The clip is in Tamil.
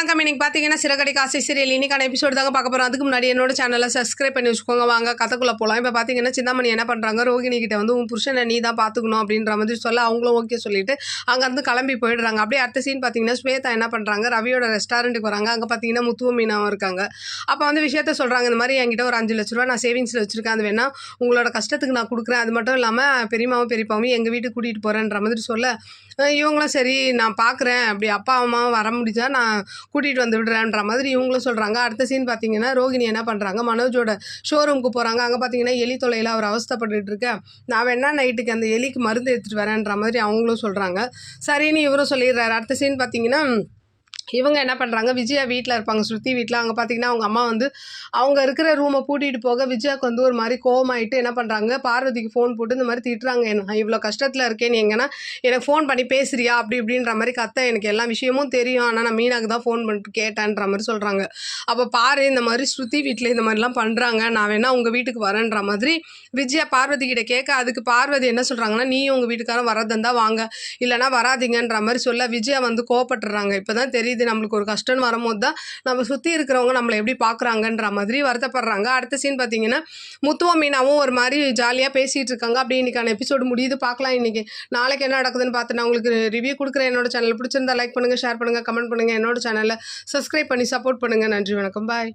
வணக்கம். இன்னைக்கு பார்த்தீங்கன்னா சிறகடிக்க ஆசை சீரியல் இன்னைக்கான எபிசோடு தாங்க பார்க்க போகிறோம். அதுக்கு முன்னாடி என்னோட சேனலை சப்ஸ்கிரைப் பண்ணி வச்சுக்கோங்க. வாங்க கதைக்குள்ளே போகலாம். இப்போ பார்த்தீங்கன்னா சிந்தாமணி என்ன பண்ணுறாங்க, ரோகிணி கிட்ட வந்து உன் புருஷனை நீ தான் பார்த்துக்கணும் அப்படின்ற மாதிரி சொல்ல அவங்களும் ஓகே சொல்லிட்டு அங்கேருந்து கிளம்பி போயிடுறாங்க. அப்படியே அடுத்த சீன் பார்த்தீங்கன்னா ஸ்வேதா என்ன பண்ணுறாங்க, ரவியோட ரெஸ்டாரண்ட்டுக்கு வராங்க. அங்கே பார்த்தீங்கன்னா முத்துவும் மீனாவும் இருக்காங்க. அப்போ வந்து விஷயத்த சொல்கிறாங்க, இந்த மாதிரி என்கிட்ட ஒரு 5 லட்ச ரூபா நான் சேவிங்ஸில் வச்சுருக்கேன், அது வேணா உங்களோட கஷ்டத்துக்கு நான் கொடுக்குறேன், அது மட்டும் இல்லாமல் பெரியமாவும் பெரியப்பாவும் எங்கள் வீட்டுக்கு கூட்டிகிட்டு போகிறேன்ற மாதிரி சொல்ல இவங்களும் சரி நான் பார்க்குறேன், அப்படி அப்பா அம்மாவும் வர முடிஞ்சா நான் கூட்டிகிட்டு வந்து விடுறேன்ற மாதிரி இவங்களும் சொல்கிறாங்க. அடுத்த சீன் பார்த்தீங்கன்னா ரோகிணி என்ன பண்ணுறாங்க, மனோஜோட ஷோரூமுக்கு போகிறாங்க. அங்கே பார்த்தீங்கன்னா எலி தொலையில் அவர் அவஸ்தைப்பட்டுட்டு இருக்கேன், நான் வேணா நைட்டுக்கு அந்த எலிக்கு மருந்து எடுத்துகிட்டு வரேன்ற மாதிரி அவங்களும் சொல்கிறாங்க. சரின்னு இவரும் சொல்லிடுறாரு. அடுத்த சீன் பார்த்தீங்கன்னா இவங்க என்ன பண்ணுறாங்க, விஜயா வீட்டில் இருப்பாங்க, ஸ்ருதி வீட்டில். அங்கே பார்த்தீங்கன்னா அவங்க அம்மா வந்து அவங்க இருக்கிற ரூமை பூட்டிகிட்டு போக விஜயாவுக்கு வந்து ஒரு மாதிரி கோவமாயிட்டு என்ன பண்ணுறாங்க, பார்வதிக்கு ஃபோன் போட்டு இந்த மாதிரி திட்டுறாங்க, நான் இவ்வளோ கஷ்டத்தில் இருக்கேன், நீ எங்கன்னா எனக்கு ஃபோன் பண்ணி பேசுறியா அப்படி இப்படின்ற மாதிரி கத்த, எனக்கு எல்லா விஷயமும் தெரியும், ஆனால் நான் மீனாக்கு தான் ஃபோன் பண்ணிட்டு கேட்டேன்ற மாதிரி சொல்கிறாங்க. அப்போ பாரு இந்த மாதிரி ஸ்ருதி வீட்டில் இந்த மாதிரிலாம் பண்ணுறாங்க, நான் வேணா உங்கள் வீட்டுக்கு வரேன்ற மாதிரி விஜயா பார்வதி கிட்ட கேட்க, அதுக்கு பார்வதி என்ன சொல்கிறாங்கன்னா, நீ உங்கள் வீட்டுக்காரன் வரதுந்தான் வாங்க, இல்லைனா வராதிங்கன்ற மாதிரி சொல்ல விஜயா வந்து கோவப்பட்டுறாங்க. இப்போ தான் தெரியுது நம்மளுக்கு ஒரு கஷ்டம்னு வரும்போது தான் நம்ம சுற்றி இருக்கிறவங்க நம்மளை எப்படி பார்க்குறாங்கன்ற மாதிரி வருத்தப்படுறாங்க. அடுத்த சீன் பார்த்தீங்கன்னா முத்துவும் மீனாவும் ஒரு மாதிரி ஜாலியாக பேசிகிட்டு இருக்காங்க. அப்படி இன்னைக்கான எபிசோடு முடியுது. பார்க்கலாம் இன்னைக்கு நாளைக்கு என்ன நடக்குதுன்னு பார்த்து நான் உங்களுக்கு ரிவ்யூ கொடுக்குறேன். என்னோட சேனல் பிடிச்சிருந்தா லைக் பண்ணுங்கள், ஷேர் பண்ணுங்கள், கமெண்ட் பண்ணுங்கள். என்னோட சேனலை சப்ஸ்கிரைப் பண்ணி சப்போர்ட் பண்ணுங்கள். நன்றி, வணக்கம், பாய்.